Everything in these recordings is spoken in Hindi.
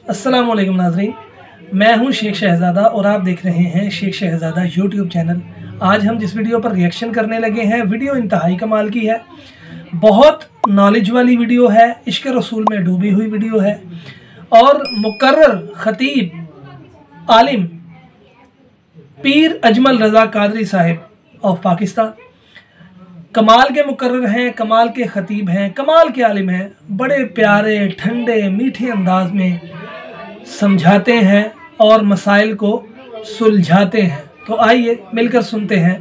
अस्सलाम वालेकुम नाज़रीन, मैं हूं शेख शहज़ादा और आप देख रहे हैं शेख शहज़ादा यूट्यूब चैनल। आज हम जिस वीडियो पर रिएक्शन करने लगे हैं, वीडियो इंतहाई कमाल की है। बहुत नॉलेज वाली वीडियो है, इश्क रसूल में डूबी हुई वीडियो है और मुकर्रर खतीब आलिम पीर अजमल रज़ा कादरी साहिब ऑफ पाकिस्तान कमाल के मुकर्रर हैं, कमाल के खतीब हैं, कमाल के आलिम हैं। बड़े प्यारे ठंडे मीठे अंदाज में समझाते हैं और मसाइल को सुलझाते हैं। तो आइए मिलकर सुनते हैं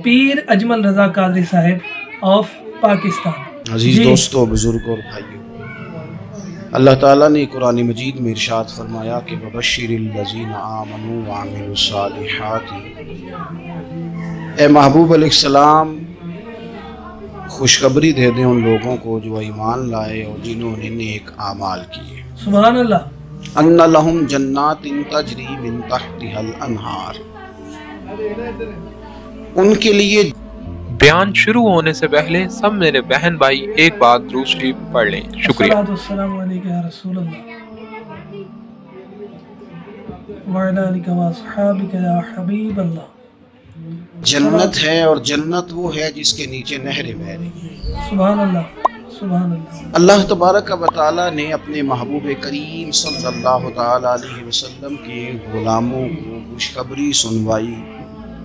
पीर अजमल रज़ा कादरी साहिब ऑफ पाकिस्तान। अजीज दोस्तों, बुजुर्गों और भाइयों, अल्लाह ताला ने कुरान मजीद में इरशाद फरमाया कि वबश्शिरिल लज़ीना आमनू व अमिलुस सालिहाति, ए महबूब अलैहिस्सलाम खुशखबरी दे दें उन लोगों को जो ईमान लाए और जिन्होंने नेक आमाल किए। सुभान अल्लाह। अन्ना लहुम जन्नातिन तजरी मिन तहतिहल अन्हार, उनके लिए। बयान शुरू होने से पहले सब मेरे बहन भाई एक बार दुरूद शरीफ पढ़ लें। शुक्रिया। अस्सलाम वालेकुम या रसूल अल्लाह व अला आलिका व अस्हाबिका या हबीब अल्लाह। जन्नत है और जन्नत वो है जिसके नीचे नहरें बह रही हैं। सुभान अल्लाह, सुभान अल्लाह। अल्लाह तबारक व तआला ने अपने महबूब करीम सल्लल्लाहु तआला अलैहि वसल्लम के गुलामों को खुशखबरी सुनवाई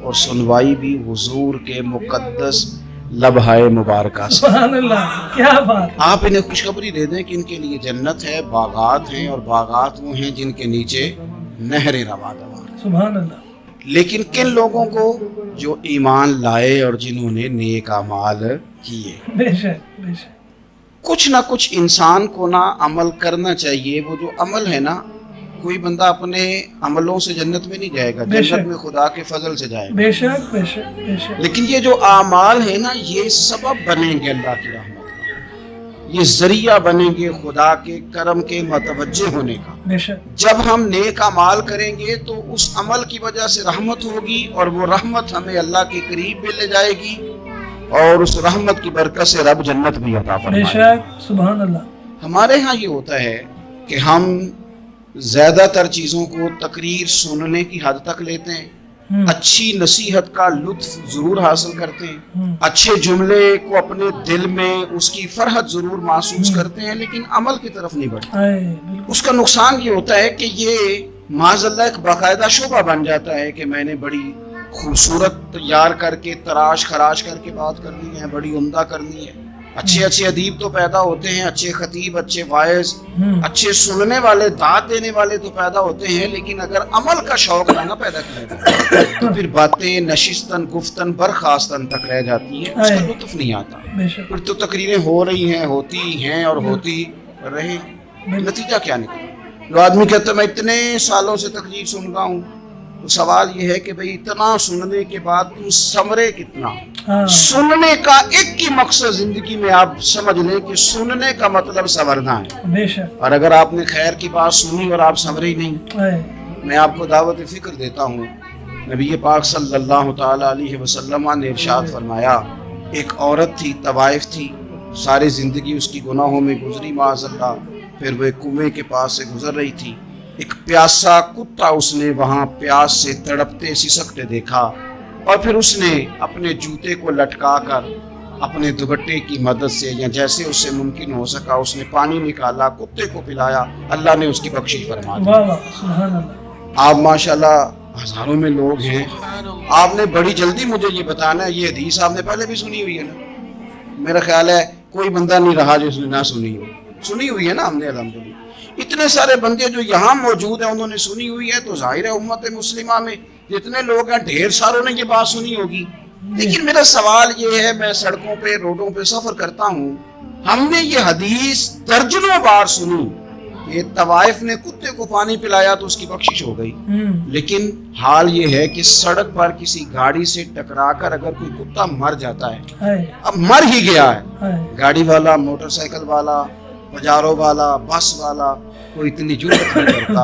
और सुनवाई भी हुजूर के मुकद्दस लम्हाए मुबारका से। सुभान अल्लाह, क्या बात। आप इन्हें खुशखबरी दे दें कि इनके लिए जन्नत है, बागात हैं और बागात वो हैं जिनके नीचे नहरें रवा दवा। सुभान अल्लाह। लेकिन किन लोगों को? जो ईमान लाए और जिन्होंने नेक अमाल किए। बेशक बेशक। कुछ ना कुछ इंसान को ना अमल करना चाहिए। वो जो अमल है ना, कोई बंदा अपने अमलों से जन्नत में नहीं जाएगा, जन्नत में खुदा के फजल से जाएगा। बेशक बेशक बेशक। लेकिन ये जो आमाल है ना, ये सबब बनेंगे अल्लाह की रहमत का, ये जरिया बनेंगे खुदा के करम के मतवज्जे होने का। बेशक। जब हम नेक अमाल करेंगे तो उस अमल की वजह से रहमत होगी और वो रहमत हमें अल्लाह के करीब भी ले जाएगी और उस रहमत की बरकत से रब जन्नत भी अता फरमाएगा। बेशक। सुभान अल्लाह। हमारे यहाँ ये होता है कि हम ज्यादातर चीजों को तकरीर सुनने की हद तक लेते हैं, अच्छी नसीहत का लुत्फ जरूर हासिल करते हैं, अच्छे जुमले को अपने दिल में उसकी फरहत जरूर महसूस करते हैं, लेकिन अमल की तरफ नहीं बढ़ते। उसका नुकसान ये होता है कि ये माज़अल्लाह एक बाकायदा शोभा बन जाता है कि मैंने बड़ी खूबसूरत तैयार करके तराश खराश करके बात करनी है, बड़ी उम्दा करनी है। अच्छे अच्छे अदीब तो पैदा होते हैं, अच्छे खतीब, अच्छे वाइज, अच्छे सुनने वाले, दाद देने वाले तो पैदा होते हैं, लेकिन अगर अमल का शौक ना पैदा किया तो फिर बातें नशिस्तन गुफ्तन बरखास्तन तक रह जाती हैं, उसका लुत्फ नहीं आता। फिर तो तकरीरें हो रही हैं, होती हैं और होती रहे, नतीजा क्या निकला? जो आदमी कहता है मैं इतने सालों से तकरीर सुन रहा हूँ, तो सवाल ये है कि भाई इतना सुनने के बाद तुम समरे कितना? सुनने का एक ही मकसद जिंदगी में आप समझ लें कि सुनने का मतलब संवरना है। और अगर आपने खैर की बात सुनी और आप संवरे ही नहीं, मैं आपको दावत फिक्र देता हूँ। नबी पाक सल्लल्लाहु तआला अलैहि वसल्लम ने इरशाद फरमाया, एक औरत थी, तवाइफ थी, सारी जिंदगी उसकी गुनाहों में गुजरी माज़अल्लाह। फिर वो एक कुएं के पास से गुजर रही थी, एक प्यासा कुत्ता उसने वहां प्यास से तड़पते सिसकते देखा और फिर उसने अपने जूते को लटका कर अपने दुपट्टे की मदद से या जैसे उससे मुमकिन हो सका उसने पानी निकाला, कुत्ते को पिलाया, अल्लाह ने उसकी बख्शिश फरमा दी। आप माशाल्लाह हजारों में लोग हैं, आपने बड़ी जल्दी मुझे ये बताना है, ये हदीस आपने पहले भी सुनी हुई है ना? मेरा ख्याल है कोई बंदा नहीं रहा जो उसने ना सुनी हो। सुनी हुई है ना हमने अल्हम्दुलिल्लाह। इतने सारे बंदे जो यहाँ मौजूद हैं उन्होंने सुनी हुई है, तो जाहिर है उम्मत मुस्लिमा में जितने लोग हैं ढेर सारों ने ये बात सुनी होगी। लेकिन मेरा सवाल ये है, मैं सड़कों पे रोडों पे सफर करता हूँ, हमने ये हदीस दर्जनों बार सुनी, ये तवाइफ ने कुत्ते को पानी पिलाया तो उसकी बख्शिश हो गई, लेकिन हाल ये है कि सड़क पर किसी गाड़ी से टकराकर अगर कोई कुत्ता मर जाता है, अब मर ही गया है, गाड़ी वाला, मोटरसाइकिल वाला, बाजारों वाला, बस वाला, कोई इतनी जुर्रत नहीं करता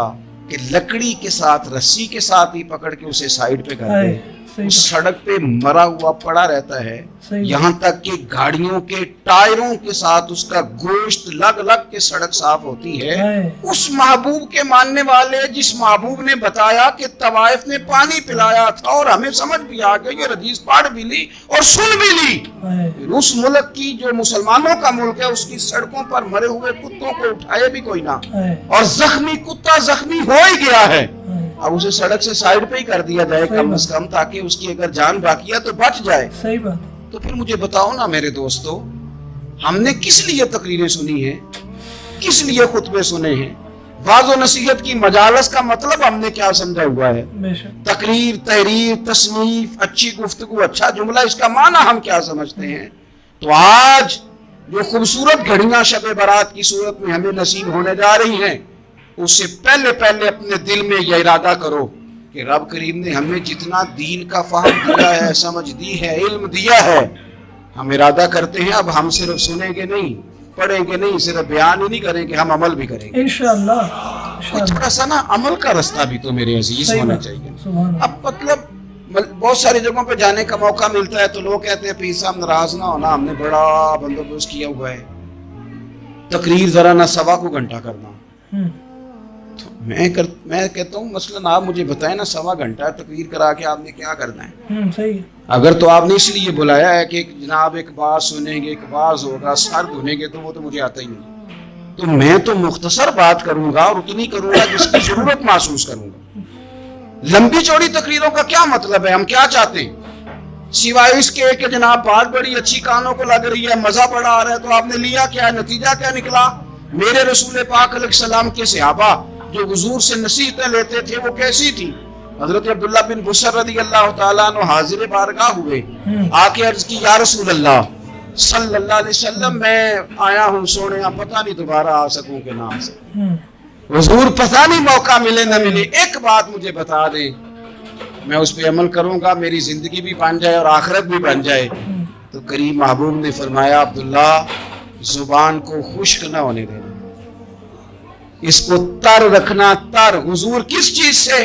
कि लकड़ी के साथ, रस्सी के साथ ही पकड़ के उसे साइड पे कर दे उस सड़क पे मरा हुआ पड़ा रहता है, यहाँ तक कि गाड़ियों के टायरों के साथ उसका गोश्त लग लग के सड़क साफ होती है। उस महबूब के मानने वाले, जिस महबूब ने बताया कि तवाइफ ने पानी पिलाया था और हमें समझ भी आ गई, ये हदीस पढ़ भी ली और सुन भी ली। उस मुल्क की जो मुसलमानों का मुल्क है, उसकी सड़कों पर मरे हुए कुत्तों को उठाए भी कोई ना, और जख्मी कुत्ता जख्मी हो ही गया है, अब उसे सड़क से साइड पे ही कर दिया जाए कम से कम, ताकि उसकी अगर जान बाकी है तो बच जाए। सही बात। तो फिर मुझे बताओ ना मेरे दोस्तों, हमने किस लिए तकरीरें सुनी है, किस लिए खुतबे सुने हैं? वाज़ो नसीहत की मजालस का मतलब हमने क्या समझा हुआ है? तकरीर, तहरीर, तसनीफ, अच्छी गुफ्तगू, अच्छा जुमला, इसका माना हम क्या समझते हैं? तो आज जो खूबसूरत घड़ियां शब बारात की सूरत में हमें नसीब होने जा रही हैं, उससे पहले पहले अपने दिल में यह इरादा करो कि रब करीम ने हमें जितना दीन का फहम दिया है, समझ दी है, इल्म दिया है, हम इरादा करते हैं अब हम सिर्फ सुनेंगे नहीं, पढ़ेंगे नहीं, सिर्फ बयान ही नहीं करेंगे, हम अमल भी करेंगे इंशाअल्लाह। थोड़ा सा ना अमल का रास्ता भी तो मेरे अजीज होना चाहिए। अब मतलब बहुत सारी जगहों पे जाने का मौका मिलता है तो लोग कहते हैं पीर साहब नाराज ना होना, हमने बड़ा बंदोबस्त किया हुआ है, तकरीर जरा ना 1.25 घंटा करना। तो मैं कहता हूँ मसलन आप मुझे बताएं ना, 1.25 घंटा तकरीर करा के आपने क्या करना है? सही। अगर तो आपने इसलिए बुलाया है कि जनाब एक बात सुनेंगे, एक बाज होगा, सर धुनेंगे, तो वो तो मुझे आता ही नहीं। तो मैं तो मुख्तसर बात करूंगा और उतनी करूंगा जिसकी जरूरत महसूस करूंगा। लंबी चौड़ी तकरीरों का क्या मतलब है? हम क्या चाहते हैं सिवाय इसके कि जनाब बात बड़ी अच्छी कानों को लग रही है, मजा बड़ा आ रहा है, तो आपने लिया क्या? नतीजा क्या निकला? मेरे रसूल पाक अलैहिस्सलाम के सहाबा जो हुजूर से नसीहतें लेते थे वो कैसी थी? हजरत अब्दुल्लाह बिन बुसर रज़ी अल्लाह तआला अन्हु हाजिर बारगाह हुए, आके अर्ज की या रसूल अल्लाह सल्लल्लाहु अलैहि वसल्लम, मैं आया हूँ सोने, पता नहीं दोबारा आ सकूं कि ना आ सकूं, हुजूर पता नहीं मौका मिले ना मिले, एक बात मुझे बता दे, मैं उस पर अमल करूंगा, मेरी जिंदगी भी बन जाए और आखिरत भी बन जाए। तो करीम महबूब ने फरमाया अब्दुल्ला, जुबान को खुश्क ना होने देना, इसको तर रखना। तर हुजूर किस चीज से?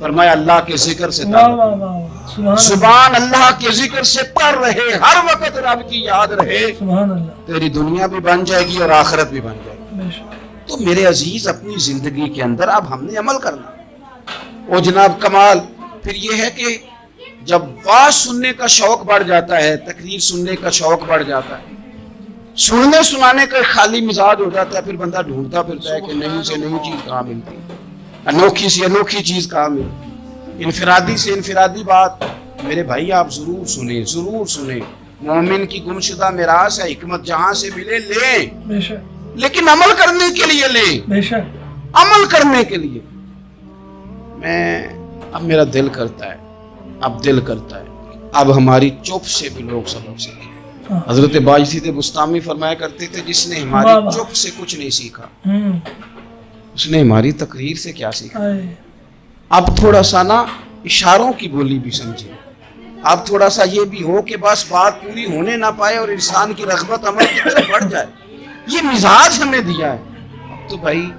फरमाया अल्लाह के जिक्र से। जुबान अल्लाह के जिक्र से तर रहे, हर वक्त रब की याद रहे, तेरी दुनिया भी बन जाएगी और आखिरत भी बन जाएगी। तो मेरे अजीज अपनी जिंदगी के अंदर अब हमने अमल करना। और जनाब कमाल फिर ये है कि जब वाज सुनने का शौक बढ़ जाता है, तकरीर सुनने का शौक बढ़ जाता है, सुनने सुनाने का खाली मिजाज हो जाता है, फिर बंदा ढूंढता फिरता है कि नई से नई चीज कहाँ मिलती है, अनोखी से अनोखी चीज कहाँ मिलती, इनफिरादी से इनफिरादी बात। मेरे भाई आप जरूर सुने, जरूर सुने। मोमिन की गुमशुदा मिरास है, हिकमत जहां से मिले ले, लेकिन अमल करने के लिए ले, अमल करने के लिए। अब मेरा दिल करता है, अब दिल करता है अब हमारी चुप से भी लोग सबक सीखें। हजरत बाजिद बुस्तामी फरमाया करते थे, जिसने हमारी चुप से कुछ नहीं सीखा उसने हमारी तकरीर से क्या सीखा। अब थोड़ा सा ना इशारों की बोली भी समझे, अब थोड़ा सा ये भी हो कि बस बात पूरी होने ना पाए और इंसान की रग़बत अमल की तरफ बढ़ जाए, ये मिजाज हमें दिया है। अब तो भाई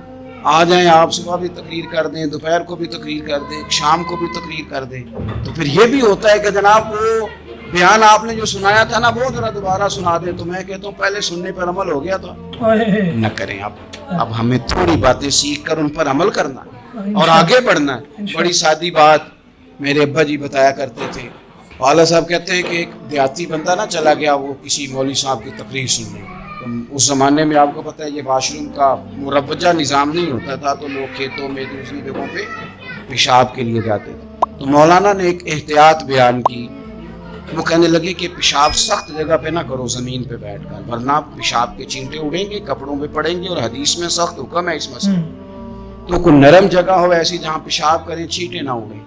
आ जाएं आप, सुबह भी तकरीर कर दें, दोपहर को भी तकरीर कर दें, शाम को भी तकरीर कर दें, तो फिर ये भी होता है कि जनाब वो बयान आपने जो सुनाया था ना वो जरा दोबारा सुना दें। तो मैं कहता हूँ पहले सुनने पर अमल हो गया तो न करें। अब हमें थोड़ी बातें सीख कर उन पर अमल करना और आगे बढ़ना है। बड़ी सादी बात मेरे अब्बा जी बताया करते थे। वाला साहब कहते हैं कि एक देहाती बंदा ना चला गया वो किसी मौलवी साहब की तकरीर सुनने। तो उस ज़माने में आपको पता है ये वाशरूम का मुरवजा निज़ाम नहीं होता था, तो लोग खेतों में दूसरी जगहों पे पेशाब के लिए जाते थे। तो मौलाना ने एक एहतियात बयान की, वो कहने लगे कि पेशाब सख्त जगह पे ना करो, ज़मीन पे बैठ कर, वरना पेशाब के चींटे उड़ेंगे, कपड़ों पे पड़ेंगे, और हदीस में सख्त हुक्म है इस मसले। तो कोई नरम जगह हो ऐसी जहाँ पेशाब करें चींटे ना उड़े।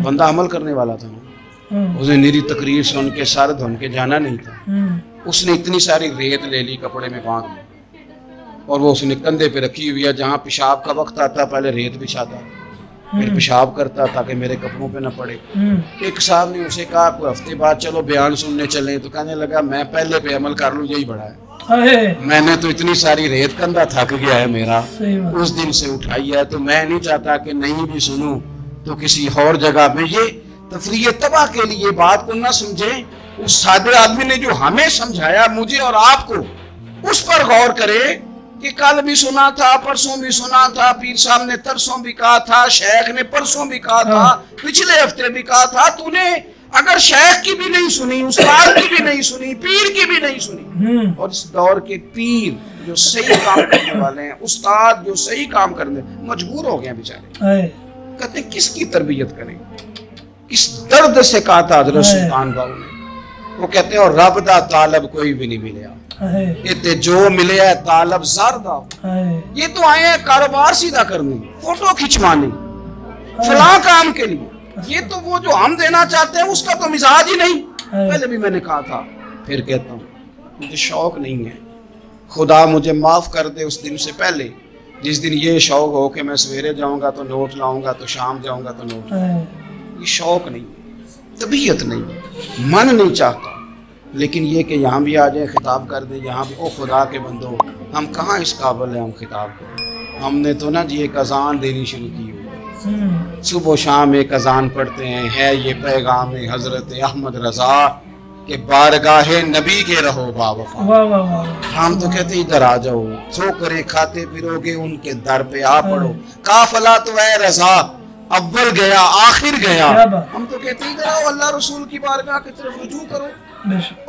बंदा अमल करने वाला था ना, उसने निरी तकरीर सुन के सर धुन के जाना नहीं था। उसने इतनी सारी रेत ले ली, कपड़े में बांध ली, और वो उसने कंधे पे रखी हुई है। जहाँ पेशाब का वक्त आता पहले रेत बिछाता, फिर पेशाब करता ताकि मेरे कपड़ों पे न पड़े। एक साहब ने उसे कहा कोई हफ्ते बाद चलो बयान सुनने चले, तो कहने लगा मैं पहले पे अमल कर लूँ, यही बड़ा है। मैंने तो इतनी सारी रेत, कंधा थक गया है मेरा उस दिन से उठाई है, तो मैं नहीं चाहता कि नहीं भी सुनूं तो किसी और जगह में। ये तफरीह तबाह के लिए बात को ना समझे, उस सादे आदमी ने जो हमें समझाया, मुझे और आपको, उस पर गौर करे कि कल भी सुना था, परसों भी सुना था, पीर साहब ने तरसों भी कहा था, शेख ने परसों भी कहा था, पिछले हफ्ते भी कहा था। तूने अगर शेख की भी नहीं सुनी, उस्ताद की भी नहीं सुनी, पीर की भी नहीं सुनी, और इस दौर के पीर जो सही काम करने वाले हैं, उस्ताद जो सही काम करने मजबूर हो गए बेचारे, कहते किसकी तरबियत करें, किस दर्द से कहा था हज़रत सुल्तान बाबू ने। वो कहते हैं और रब दा तालब कोई भी नहीं मिले, ये जो मिले है तालब ज़रदा। ये तो आए हैं कारोबार सीधा करने, फोटो खिंचवाने, फलां काम के लिए। ये तो वो जो हम देना चाहते हैं उसका तो मिजाज ही नहीं। पहले भी मैंने कहा था, फिर कहता हूँ, मुझे शौक नहीं है। खुदा मुझे माफ कर दे उस दिन से पहले जिस दिन ये शौक हो कि मैं सवेरे जाऊंगा तो नोट लाऊंगा, तो शाम जाऊंगा तो नोट। ये शौक नहीं है, तबीयत नहीं है, मन नहीं चाहता। लेकिन ये कि यहाँ भी आ जाए, खिताब कर दे, यहाँ भी, ओ खुदा के बंदो, हम कहाँ इस काबिल हैं हम खिताब को। हमने तो ना जी एक अजान देनी शुरू की हुई, सुबह शाम एक अजान पढ़ते हैं, है ये पैगाम हजरत अहमद रजा के बारगाहे नबी के रहो बावफा। हम तो कहते इधर आ जाओ, ठोकरें खाते फिरोगे उनके दर पे आ पड़ो, काफला तो है रजा, अव्वल गया आखिर गया। हम तो कहते इधर आओ, अल्लाह रसूल की बारगाह की तरफ रुजू करो।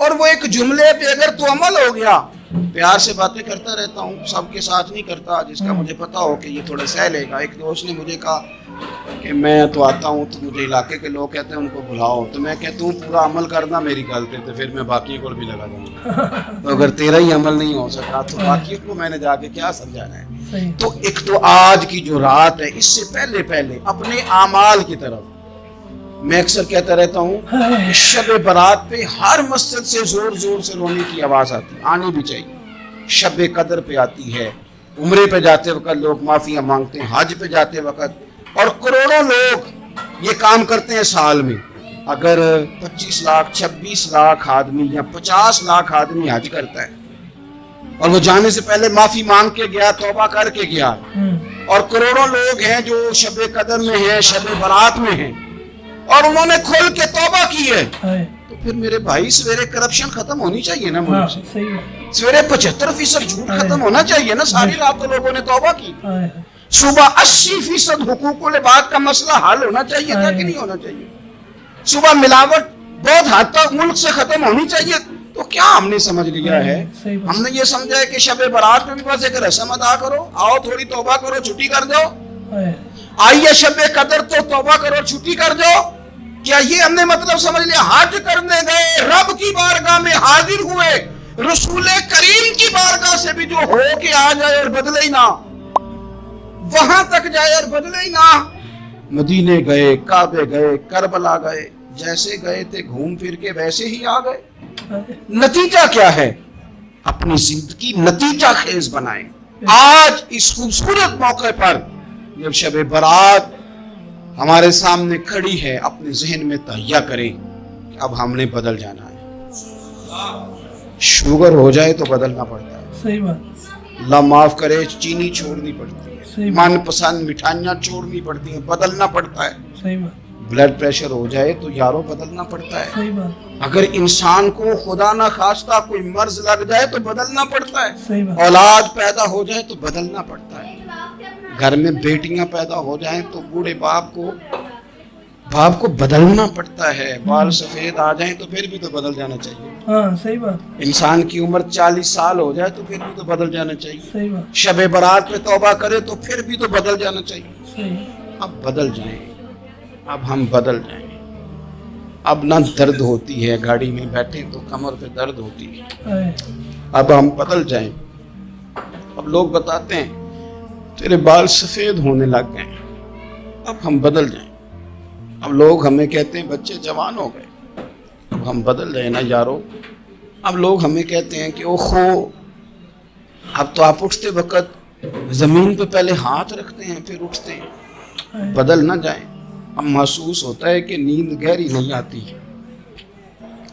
और वो एक जुमले पे अगर तो अमल हो गया, प्यार से बातें करता रहता हूँ, सबके साथ नहीं करता, जिसका मुझे पता हो कि ये थोड़ा सह लेगा। एक दोस्त ने मुझे कहा कि मैं तो आता हूँ तो मुझे इलाके के लोग कहते हैं उनको बुलाओ, तो मैं कहता हूँ पूरा अमल करना मेरी गलती, तो फिर मैं बाकी को भी लगा दूंगा। तो अगर तेरा ही अमल नहीं हो सका तो बाकी को मैंने जाके क्या समझाना है। तो एक तो आज की जो रात है, इससे पहले पहले अपने आमाल की तरफ मैं अक्सर कहता रहता हूँ, शब बारात पे हर मस्जिद से जोर जोर से रोने की आवाज आती है, आनी भी चाहिए। शब कदर पे आती है, उम्रे पे जाते वक्त लोग माफिया मांगते हैं, हज पे जाते वक्त, और करोड़ों लोग ये काम करते हैं साल में। अगर 25 लाख 26 लाख आदमी या 50 लाख आदमी हज करता है और वो जाने से पहले माफी मांग के गया, तौबा करके गया, और करोड़ों लोग हैं जो शब कदर में हैं, शब बारात में हैं, और उन्होंने खुल के तौबा की है, तो फिर मेरे भाई सवेरे करप्शन खत्म होनी चाहिए ना मुल्क से। सवेरे 75% झूठ खत्म होना चाहिए ना। सारी रात तो लोगों ने तौबा की। सुबह 80% हुकूकुल इबाद का मसला हल होना चाहिए था कि नहीं होना चाहिए। सुबह मिलावट बहुत हद तक मुल्क से खत्म होनी चाहिए। तो क्या हमने समझ लिया है, हमने ये समझा है कि शब बारात में भी बस एक रस्म अदा करो, आओ थोड़ी तौबा करो, छुट्टी कर दो, आइए शब कदर तो तौबा करो, छुट्टी कर दो। क्या ये हमने मतलब समझ लिया? हज करने गए, रब की बारगाह में हाजिर हुए, रसूल करीम की बारगाह से भी जो हो के आ जाए और बदले ही ना, वहां तक जाए और बदले ही ना। मदीने गए, काबे गए, करबला गए, जैसे गए थे घूम फिर के वैसे ही आ गए। नतीजा क्या है? अपनी जिंदगी नतीजा खेज बनाएं। आज इस खूबसूरत मौके पर जब शब बारात हमारे सामने खड़ी है, अपने जहन में तहैया करें कि अब हमने बदल जाना है। शुगर हो जाए तो बदलना पड़ता है, सही बात। अल्लाह माफ करे, चीनी छोड़नी पड़ती है, मनपसंद मिठाइयाँ छोड़नी पड़ती हैं, बदलना पड़ता है, सही बात। ब्लड प्रेशर हो जाए तो यारो बदलना पड़ता है, सही बात। अगर इंसान को खुदा ना खास्ता कोई मर्ज लग जाए तो बदलना पड़ता है, सही बात। औलाद पैदा हो जाए तो बदलना पड़ता है, घर में बेटियां पैदा हो जाएं तो बूढ़े बाप को बदलना पड़ता है, बाल सफेद आ जाएं तो फिर भी तो बदल जाना चाहिए। हाँ, सही बात। इंसान की उम्र 40 साल हो जाए तो फिर भी तो बदल जाना चाहिए, सही बात। शब बारात पे तौबा करे तो फिर भी तो बदल जाना चाहिए, सही। अब बदल जाएं, अब हम बदल जाएं। अब ना दर्द होती है, गाड़ी में बैठे तो कमर पे दर्द होती है, अब हम बदल जाएं। अब लोग बताते हैं तेरे बाल सफेद होने लग गए, अब हम बदल जाएं। अब लोग हमें कहते हैं बच्चे जवान हो गए, अब हम बदल जाए ना यारो। अब लोग हमें कहते हैं कि ओहो, अब तो आप उठते वक्त जमीन पे पहले हाथ रखते हैं फिर उठते हैं, बदल ना जाए। अब महसूस होता है कि नींद गहरी नहीं आती है,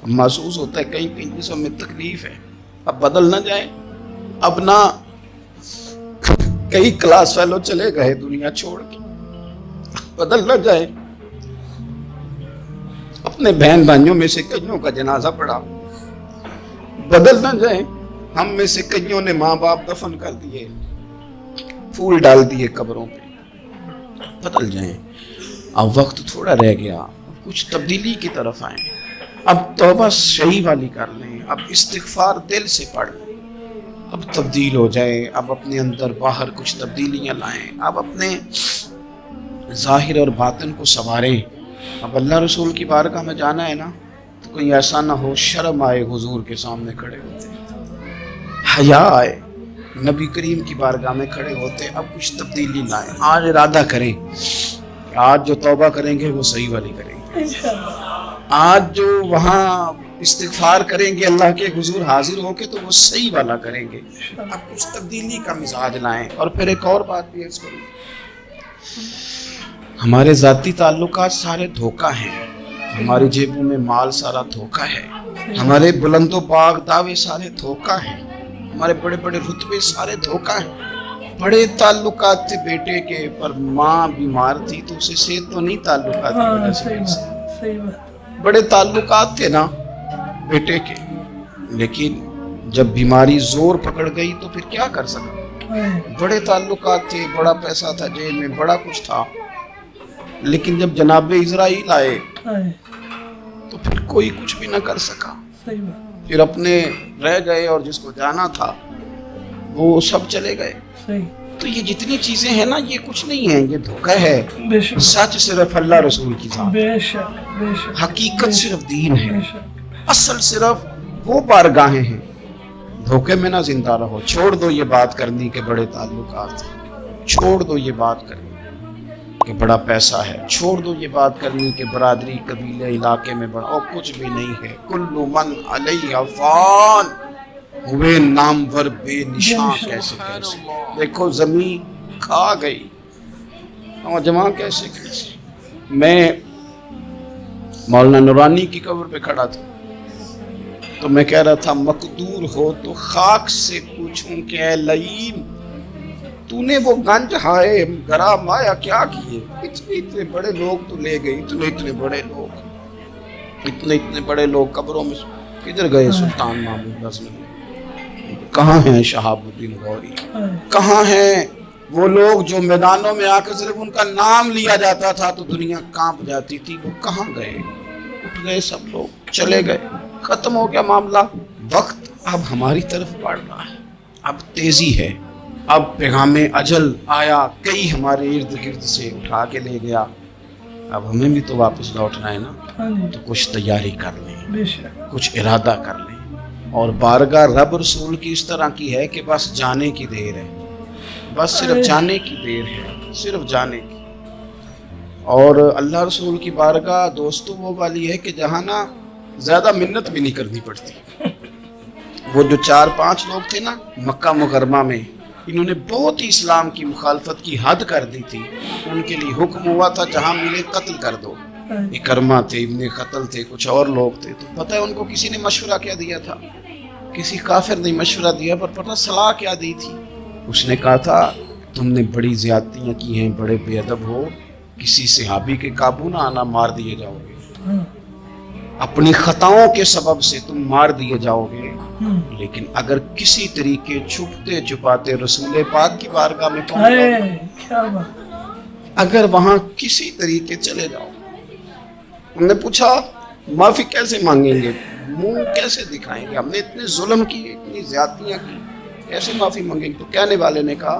अब महसूस होता है कहीं कहीं जिस्म में तकलीफ है, अब बदल ना जाए। अब ना कई क्लास फेलो चले गए दुनिया छोड़ के, बदल ना जाए। अपने बहन भाइयों में से कईयों का जनाजा पड़ा, बदल न जाए। हम में से कईयों ने माँ बाप दफन कर दिए, फूल डाल दिए कब्रों पे, बदल जाए। अब वक्त थोड़ा रह गया, अब कुछ तब्दीली की तरफ आए। अब तौबा सही वाली कर लें, अब इस्तिग़फ़ार दिल से पढ़ लें, अब तब्दील हो जाए। अब अपने अंदर बाहर कुछ तब्दीलियाँ लाएं, अब अपने ज़ाहिर और बातिन को संवारें। अब अल्लाह रसूल की बारगाह में जाना है ना, तो कोई ऐसा ना हो शर्म आए हुजूर के सामने खड़े होते, हया आए नबी करीम की बारगाह में खड़े होते। अब कुछ तब्दीली लाएं। आज इरादा करें, आज जो तौबा करेंगे वो सही वाली करेंगे। आज जो वहाँ इस्तिग़फ़ार करेंगे अल्लाह के हुजूर हाजिर होके, तो वो सही वाला करेंगे। अब कुछ तब्दीली का मिजाज लाएं। और फिर एक और बात भी अर्ज़ करूँ, हमारे ज़ाती ताल्लुकात सारे धोखा हैं, हमारी जेबों में माल सारा धोखा है, हमारे बुलंदो बाग दावे सारे धोखा हैं, हमारे बड़े बड़े रुतबे सारे धोखा हैं। बड़े ताल्लुकात थे बेटे के, पर माँ बीमार थी तो उसे से तो नहीं ताल्लुकात थे। बड़े ताल्लुकात थे ना बेटे के, लेकिन जब बीमारी जोर पकड़ गई तो फिर क्या कर सका। बड़े ताल्लुकात थे, बड़ा पैसा था जेब में, बड़ा कुछ था, लेकिन जब जनाब इजराइल आए तो फिर कोई कुछ भी ना कर सका। फिर अपने रह गए और जिसको जाना था वो सब चले गए। तो ये जितनी चीजें हैं ना, ये कुछ नहीं है, ये धोखा है। सच सिर्फ अल्लाह रसूल की ज़ात, हकीकत सिर्फ दीन है, असल सिर्फ वो बारगाहें हैं। धोखे में ना जिंदा रहो। छोड़ दो ये बात करनी के बड़े ताल्लुकात, छोड़ दो ये बात करनी कि बड़ा पैसा है, छोड़ दो ये बात करनी कि बरादरी कबीले इलाके में बड़ा, और कुछ भी नहीं है। कुल्लु मन अलैहा फान, हुए नामवर बेनिशान कैसे कैसे। देखो जमीन खा गई, जमा कैसे कैसे। मैं मौलाना नूरानी की कब्र पे खड़ा था, तो मैं कह रहा था मकदूर हो तो खाक से पूछूं कि ऐ लईम, तूने वो गंज हाय गरा माया क्या किए। इतने बड़े लोग तो ले गई, इतने बड़े लोग, इतने बड़े लोग कब्रों में किधर गए। सुल्तान महमूद गज़नवी कहाँ हैं, शहाबुद्दीन गौरी कहाँ हैं। वो लोग जो मैदानों में आकर सिर्फ उनका नाम लिया जाता था तो दुनिया कांप जाती थी, वो कहाँ गए। उठ गए सब लोग, चले गए, खत्म हो गया मामला। वक्त अब हमारी तरफ बढ़ रहा है, अब तेजी है, अब पैगामे अजल आया, कई हमारे इर्द गिर्द से उठा के ले गया। अब हमें भी तो वापस लौटना है ना, तो कुछ तैयारी कर लें, कुछ इरादा कर लें। और बारगाह रब रसूल की इस तरह की है कि बस जाने की देर है, बस सिर्फ जाने की देर है, सिर्फ जाने की। और अल्लाह रसूल की बारगाह दोस्तों वो वाली है कि जहाँ ना ज़्यादा मिन्नत भी नहीं करनी पड़ती। वो जो 4-5 लोग थे ना मक्का मुकरमा में, इन्होंने बहुत ही इस्लाम की मुखालफत की हद कर दी थी। उनके लिए हुक्म हुआ था जहाँ मिले कत्ल कर दो। इकरमा थे, इब्ने क़त्ल थे, कुछ और लोग थे। तो पता है उनको किसी ने मशवरा क्या दिया था? किसी काफिर ने मशवरा दिया, पर पता सलाह क्या दी थी? उसने कहा था तुमने बड़ी ज़्यादतियाँ की हैं, बड़े बेअदब हो, किसी सहाबी के काबू ना आना, मार दिए जाओगे। अपनी खताओं के सबब से तुम मार दिए जाओगे। लेकिन अगर किसी तरीके छुपते छुपाते रसूल पाक की बारगाह में पहुंच, अगर वहां किसी तरीके चले जाओ, हमने पूछा माफी कैसे मांगेंगे, मुंह कैसे दिखाएंगे, हमने इतने जुल्म किए, इतनी ज्यादतियां की, कैसे माफी मांगेंगे? तो कहने वाले ने कहा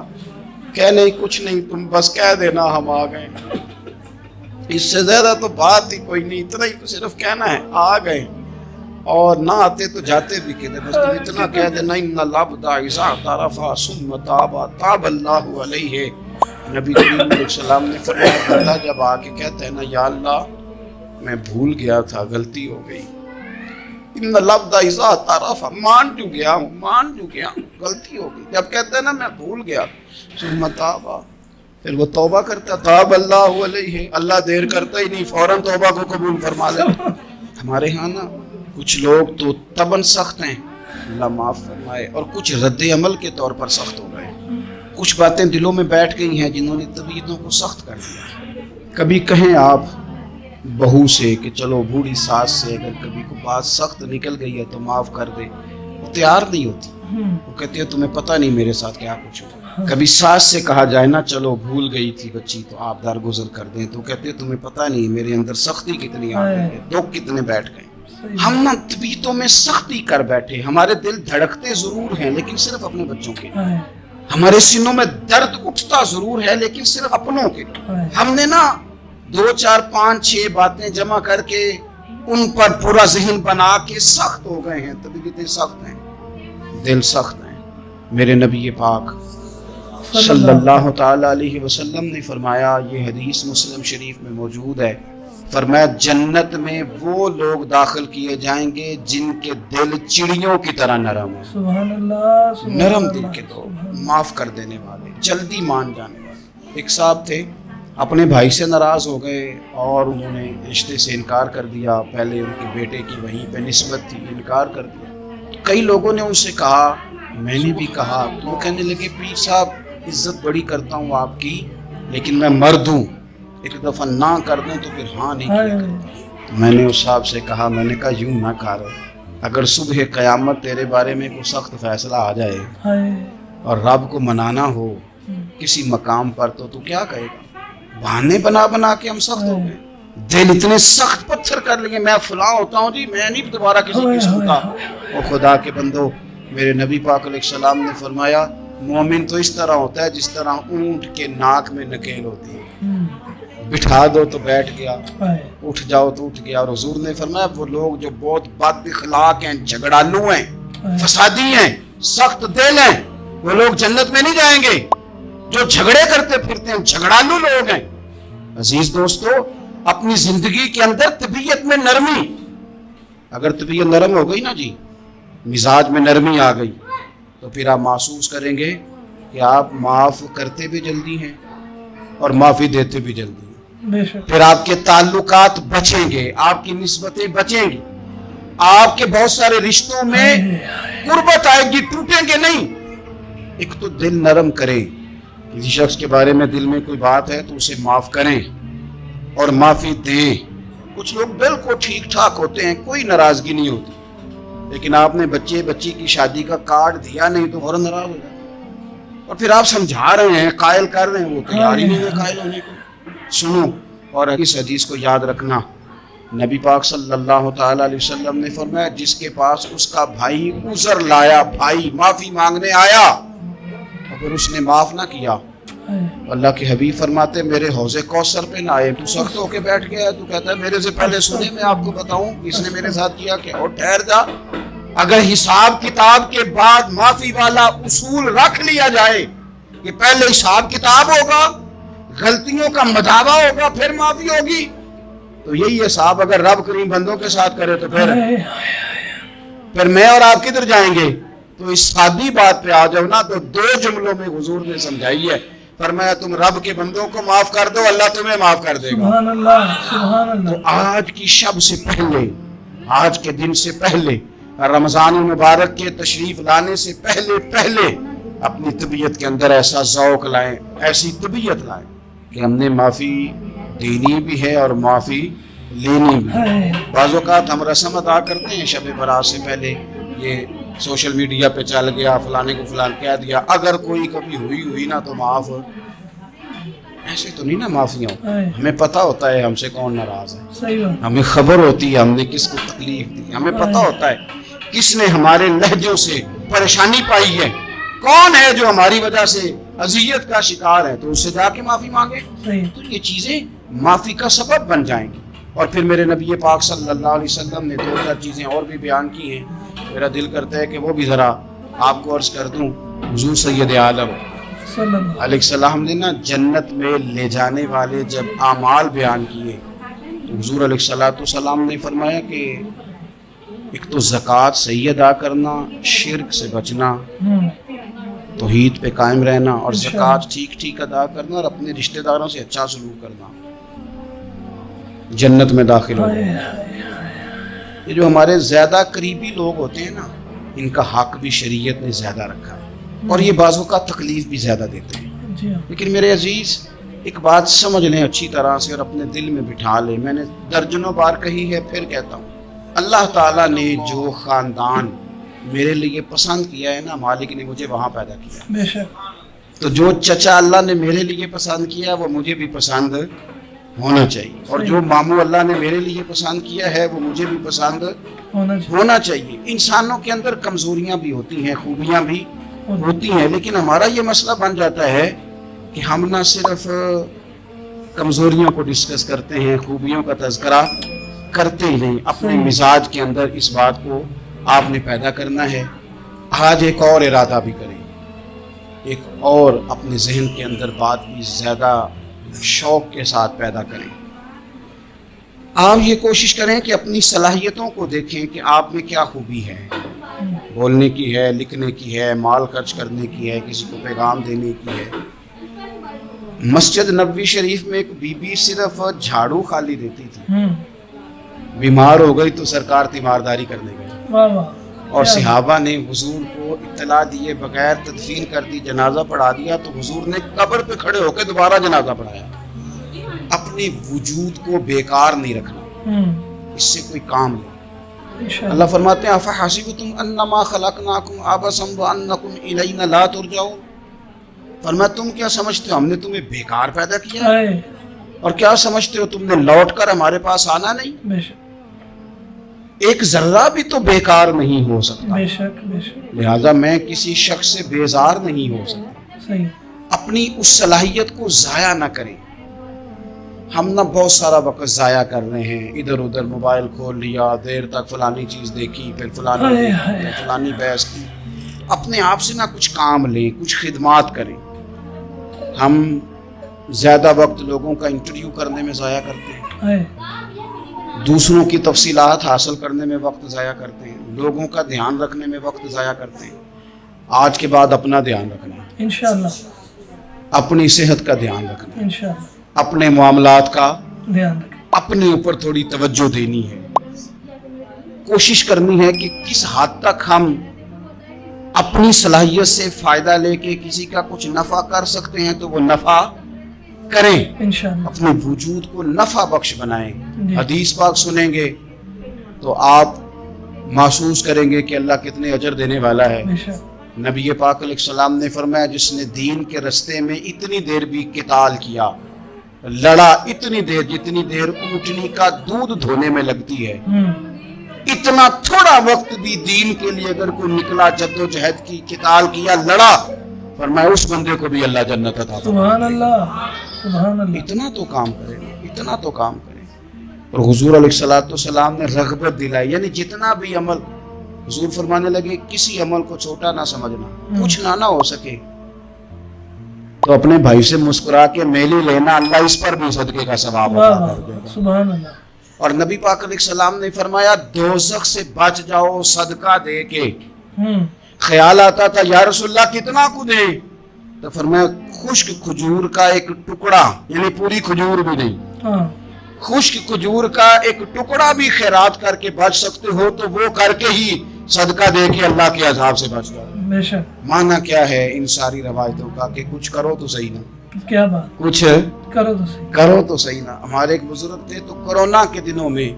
कह नहीं, कुछ नहीं, तुम बस कह देना हम आ गए। इससे ज्यादा तो बात ही कोई नहीं, इतना ही तो सिर्फ कहना है आ गए। और ना आते तो जाते भी किधर, बस तुम इतना कह देना इन्ना लब्दा इज़ा तरफा सुम्मा ताबा ताबल्लाहु अलैहि। नबी करीम सल्लल्लाहु ने फरमाया बंदा जब आके कहता है ना या अल्लाह मैं भूल गया था, गलती हो गई, इन्ना लब्दा इज़ा तरफा, मान जू गया, गलती हो गई। जब कहता है ना मैं भूल गया, सुम्मा ताबा, फिर वो तौबा करता, ताबल्लाहु अलैहि, अल्लाह देर करता ही नहीं, फौरन तौबा को कबूल फरमा लेता। हमारे यहाँ ना कुछ लोग तो तबन सख्त हैं, अल्लाह माफ़ फरमाए, और कुछ रद्द अमल के तौर पर सख्त हो गए। कुछ बातें दिलों में बैठ गई हैं जिन्होंने तबीयतों को सख्त कर दिया। कभी कहें आप, बहू से कि चलो बूढ़ी सास से अगर कभी कोई बात सख्त निकल गई है तो माफ कर दे, वो तैयार नहीं होती। वो कहती है तुम्हें पता नहीं मेरे साथ क्या कुछ हुआ। कभी सास से कहा जाए ना चलो भूल गई थी बच्ची तो आप दरगुजर कर दें, तो कहते हैं तुम्हें पता नहीं मेरे अंदर सख्ती कितनी आ गई है, दुख कितने बैठ गए। हम ना तबीयतों में सख्ती कर बैठे, हमारे दिल धड़कते जरूर हैं लेकिन सिर्फ अपने बच्चों के, हमारे सीनों में दर्द उठता जरूर है लेकिन सिर्फ अपनों के। हमने ना 2 4 5 6 बातें जमा करके उन पर पूरा ज़हन बना के सख्त हो गए हैं, तबीयतें सख्त हैं, दिल सख्त हैं। मेरे नबी पाक सल्लल्लाहु ताला अलैहि वसल्लम ने फरमाया, ये हदीस मुस्लिम शरीफ में मौजूद है, फरमाया जन्नत में वो लोग दाखिल किए जाएंगे जिनके दिल चिड़ियों की तरह नरम है। सुभान अल्लाह, नरम दिल के लोग, माफ कर देने वाले, जल्दी मान जाने वाले। एक साहब थे, अपने भाई से नाराज हो गए और उन्होंने रिश्ते से इनकार कर दिया। पहले उनके बेटे की वहीं पे निस्बत थी, इनकार कर दिया। कई लोगों ने उनसे कहा, मैंने भी कहा, तो वो कहने लगे पीर साहब इज्जत बड़ी करता हूँ आपकी लेकिन मैं मर्द हूँ, एक दफ़ा ना कर दूँ तो फिर हाँ नहीं किया। तो मैंने उस साहब से कहा, मैंने कहा यूँ ना कर, अगर सुबह क़यामत तेरे बारे में कोई सख्त फैसला आ जाए और रब को मनाना हो किसी मकाम पर तो तू क्या कहेगा? बहाने बना बना के हम सख्त हो गए, दिल इतने सख्त पत्थर कर लिए, मैं फलां होता हूँ जी, मैं नहीं दोबारा किसी की सुनता। और खुदा के बंदो, मेरे नबी पाक अलैहिस्सलाम ने फरमाया मोमिन तो इस तरह होता है जिस तरह ऊंट के नाक में नकेल होती है, बिठा दो तो बैठ गया, उठ जाओ तो उठ गया। और हुजूर ने फरमाया वो लोग जो बहुत बदअखलाक हैं, झगड़ालू हैं, फसादी हैं, सख्त दिल हैं, वो लोग जन्नत में नहीं जाएंगे। जो झगड़े करते फिरते हैं झगड़ालू लोग हैं। अजीज दोस्तों, अपनी जिंदगी के अंदर तबीयत में नरमी, अगर तबीयत नरम हो गई ना जी, मिजाज में नरमी आ गई, तो फिर आप महसूस करेंगे कि आप माफ करते भी जल्दी हैं और माफी देते भी जल्दी हैं। फिर आपके ताल्लुकात बचेंगे, आपकी निस्बतें बचेंगी, आपके बहुत सारे रिश्तों में कुर्बत आएगी, टूटेंगे नहीं। एक तो दिल नरम करें, किसी शख्स के बारे में दिल में कोई बात है तो उसे माफ करें और माफी दें। कुछ लोग बिल्कुल ठीक ठाक होते हैं, कोई नाराजगी नहीं होती, लेकिन आपने बच्ची की शादी का कार्ड दिया नहीं तो और नाराज हो जाए, और फिर आप समझा रहे हैं, कायल कर रहे हैं, वो तैयार ही नहीं है कायल होने को। सुनो और इस हदीस को याद रखना, नबी पाक सल्लल्लाहु ताला अलैहि वसल्लम ने फरमाया जिसके पास उसका भाई उज़र लाया, भाई माफी मांगने आया, अगर उसने माफ ना किया, अल्लाह के हबीब फरमाते मेरे हौज़े कौसर पे ना आए। तू सख्त होके बैठ गया, तू कहता है मेरे से पहले सुने, मैं आपको बताऊं इसने मेरे साथ किया क्या। और ठहर जा, अगर हिसाब किताब के बाद माफी वाला उसूल रख लिया जाए कि पहले हिसाब किताब होगा, गलतियों का मदावा होगा, फिर माफी होगी, तो यही हिसाब अगर रब करीम बंदों के साथ करे तो फिर मैं और आप किधर जाएंगे। तो इस सादी बात पे आ जाओ ना, तो 2 जुमलों में हुजूर ने समझाई है, फरमाया तुम रब के बंदों को माफ कर दो, अल्लाह तुम्हें माफ कर देगा। सुभान अल्लाह, सुभान अल्लाह। तो आज की शब से पहले, आज के दिन से पहले, रमजान मुबारक के तशरीफ लाने से पहले अपनी तबीयत के अंदर ऐसा ज़ौक़ लाएं, ऐसी तबीयत लाएं कि हमने माफ़ी देनी भी है और माफ़ी लेनी भी है। बाज़ औक़ात हम रस्म अदा करते हैं शब बरात से पहले, ये सोशल मीडिया पे चल गया, फलाने को फलान कह दिया, अगर कोई कभी हुई ना तो माफ। ऐसे तो नहीं ना माफियाँ, हमें पता होता है हमसे कौन नाराज है, हमें खबर होती है हमने किसको तकलीफ दी, हमें पता होता है किसने हमारे लहजों से परेशानी पाई है, कौन है जो हमारी वजह से अजियत का शिकार है, तो उससे जाके माफी मांगे। तो ये चीजें माफी का सबब बन जाएंगी। और फिर मेरे नबी पाक सल्लल्लाहु अलैहि वसल्लम ने 2-4 चीजें और भी बयान की हैं, मेरा दिल करता है कि वो भी ज़रा आपको अर्ज़ कर दूँ। हुज़ूर सैयद आलम अलैहिस्सलाम ने ना जन्नत में ले जाने वाले जब आमाल बयान किए तो हुज़ूर अलैहिस्सलाम ने फरमाया कि एक तो ज़कात सही अदा करना, शिर्क से बचना, तौहीद पे कायम रहना, और ज़कात ठीक अदा करना, और अपने रिश्तेदारों से अच्छा सलूक करना, जन्नत में दाखिल हो जाए। ये जो हमारे ज़्यादा करीबी लोग होते हैं ना, इनका हक भी शरीयत ने ज़्यादा रखा है, और ये बाज़ों का तकलीफ भी ज़्यादा देते हैं। लेकिन मेरे अजीज़, एक बात समझ लें अच्छी तरह से और अपने दिल में बिठा लें। मैंने दर्जनों बार कही है, फिर कहता हूँ, अल्लाह ताला ने जो ख़ानदान मेरे लिए पसंद किया है ना, मालिक ने मुझे वहाँ पैदा किया। बेशक। तो जो चचा अल्लाह ने मेरे लिए पसंद किया वो मुझे भी पसंद होना चाहिए, और जो मामू अल्लाह ने मेरे लिए पसंद किया है वो मुझे भी पसंद होना चाहिए। इंसानों के अंदर कमजोरियां भी होती हैं, खूबियां भी होती हैं, लेकिन हमारा ये मसला बन जाता है कि हम ना सिर्फ कमजोरियों को डिस्कस करते हैं, खूबियों का तज़किरा करते ही नहीं। अपने मिजाज के अंदर इस बात को आपने पैदा करना है। आज एक और इरादा भी करें, एक और अपने जहन के अंदर बात भी ज़्यादा शौक के साथ पैदा करें। आप ये कोशिश करें कि अपनी सलाहियतों को देखें कि आप में क्या खूबी है। बोलने की है, लिखने की है, माल खर्च करने की है, किसी को पैगाम देने की है। मस्जिद नबवी शरीफ में एक बीबी सिर्फ झाड़ू खाली देती थी, बीमार हो गई तो सरकार तीमारदारी करने गई, और सहाबा ने हुजूर को इत्तला दिए बगैर तदफीन कर दी, जनाजा पढ़ा दिया, तो हुजूर ने कब्र पे खड़े होकर दोबारा जनाजा पढ़ाया। अपने वजूद को बेकार नहीं रखना, इससे कोई काम नहीं। अल्लाह फरमाते हैं, अफहसिबतुम अन्नमा खलकनाकुम अबसन व अन्नकुम इलैना ला तुरजाऊन। फरमाया, तुम क्या समझते हो हमने तुम्हें बेकार पैदा किया है, और क्या समझते हो तुमने लौट कर हमारे पास आना नहीं। एक जर्रा भी तो बेकार नहीं हो सकता। लिहाजा मैं किसी शख्स से बेजार नहीं हो सकता। सही। अपनी उस सलाहियत को जाया ना करें। हम ना बहुत सारा वक्त जाया कर रहे हैं, इधर उधर मोबाइल खोल लिया, देर तक फलानी चीज देखी, फिर फलानी बहस की। अपने आप से ना कुछ काम लें, कुछ खिदमात करें। हम ज्यादा वक्त लोगों का इंटरव्यू करने में जाया करते हैं, दूसरों की तफसीलात हासिल करने में वक्त ज़ाया करते हैं, लोगों का ध्यान रखने में वक्त ज़ाया करते हैं। आज के बाद अपना ध्यान रखना, इंशाअल्लाह, अपनी सेहत का ध्यान रखना, इंशाअल्लाह, अपने मामलात का ध्यान रखना, अपने ऊपर थोड़ी तवज्जो देनी है। कोशिश करनी है कि किस हद तक हम अपनी सलाहियत से फ़ायदा लेके किसी का कुछ नफ़ा कर सकते हैं तो वो नफ़ा करें, इंशाअल्लाह। अपने वजूद को नफा बख्श बनाएं। हदीस पाक सुनेंगे तो आप महसूस करेंगे कि अल्लाह कितने अजर देने वाला है। नबी पाक अलैहिस्सलाम ने फरमाया, जिसने दीन के रास्ते में इतनी देर भी किताल किया, लड़ा, इतनी देर जितनी देर ऊँटनी का दूध धोने में लगती है, इतना थोड़ा वक्त भी दीन के लिए अगर कोई निकला, जद्दोजहद की, किताल किया, लड़ा, फरमाया उस बंदे को भी अल्लाह जन्नत अता फरमाएगा। सुभान अल्लाह, सुभान अल्लाह। इतना तो काम करें, इतना तो काम करें। और हुजूर अलैहिस्सलाम ने रग़बत दिलाई, यानी जितना भी अमल, हुजूर फरमाने लगे किसी अमल को छोटा ना समझना, कुछ ना हो सके तो अपने भाई से मुस्कुरा के मेले लेना, अल्लाह इस पर भी सदके का सवाब अता कर देगा। सुभान अल्लाह। और नबी पाक अलैहिस्सलाम ने फरमाया, दोज़ख से बच जाओ सदका दे के। ख्याल आता था, या रसूलल्लाह कितना को दे? तो फरमाया, खुश्क खजूर का एक टुकड़ा, यानी पूरी खजूर भी नहीं, खुश्क खजूर का एक टुकड़ा भी खैरात करके बच सकते हो तो वो करके ही सदका दे के अल्लाह के अज़ाब से बच जाओ। माना क्या है इन सारी रवायतों का कि कुछ करो तो सही ना, क्या बात, कुछ करो तो सही ना। हमारे एक बुजुर्ग थे, तो कोरोना के दिनों में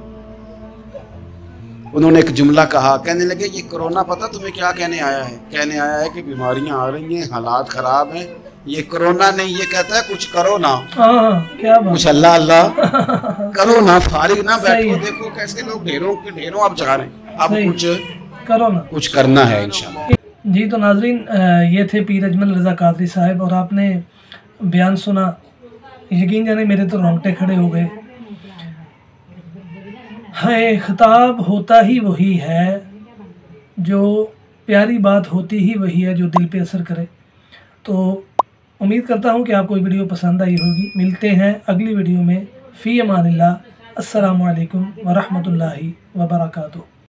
उन्होंने एक जुमला कहा, कहने लगे, ये कोरोना पता तुम्हें क्या कहने आया है? कहने आया है कि बीमारियां आ रही हैं, हालात खराब हैं। ये कोरोना नहीं, ये कहता है कुछ करो ना। क्या बात? कुछ अल्लाह अल्लाह करो ना, फारिग ना बैठो। देखो कैसे लोग ढेरों के ढेरों अब जा रहे हैं, अब कुछ करो ना, कुछ करना है इंशाल्लाह। जी तो नाजरीन, ये थे पीर अजमल रज़ा कादरी साहब, और आपने बयान सुना, यकीन जाने मेरे तो रोंगटे खड़े हो गए। है खिताब होता ही वही है, जो प्यारी बात होती ही वही है, जो दिल पे असर करे। तो उम्मीद करता हूँ कि आपको वीडियो पसंद आई होगी। मिलते हैं अगली वीडियो में। फ़ी अमानिल्लाह। अस्सलामु अलैकुम व रहमतुल्लाहि व बरकातुहू।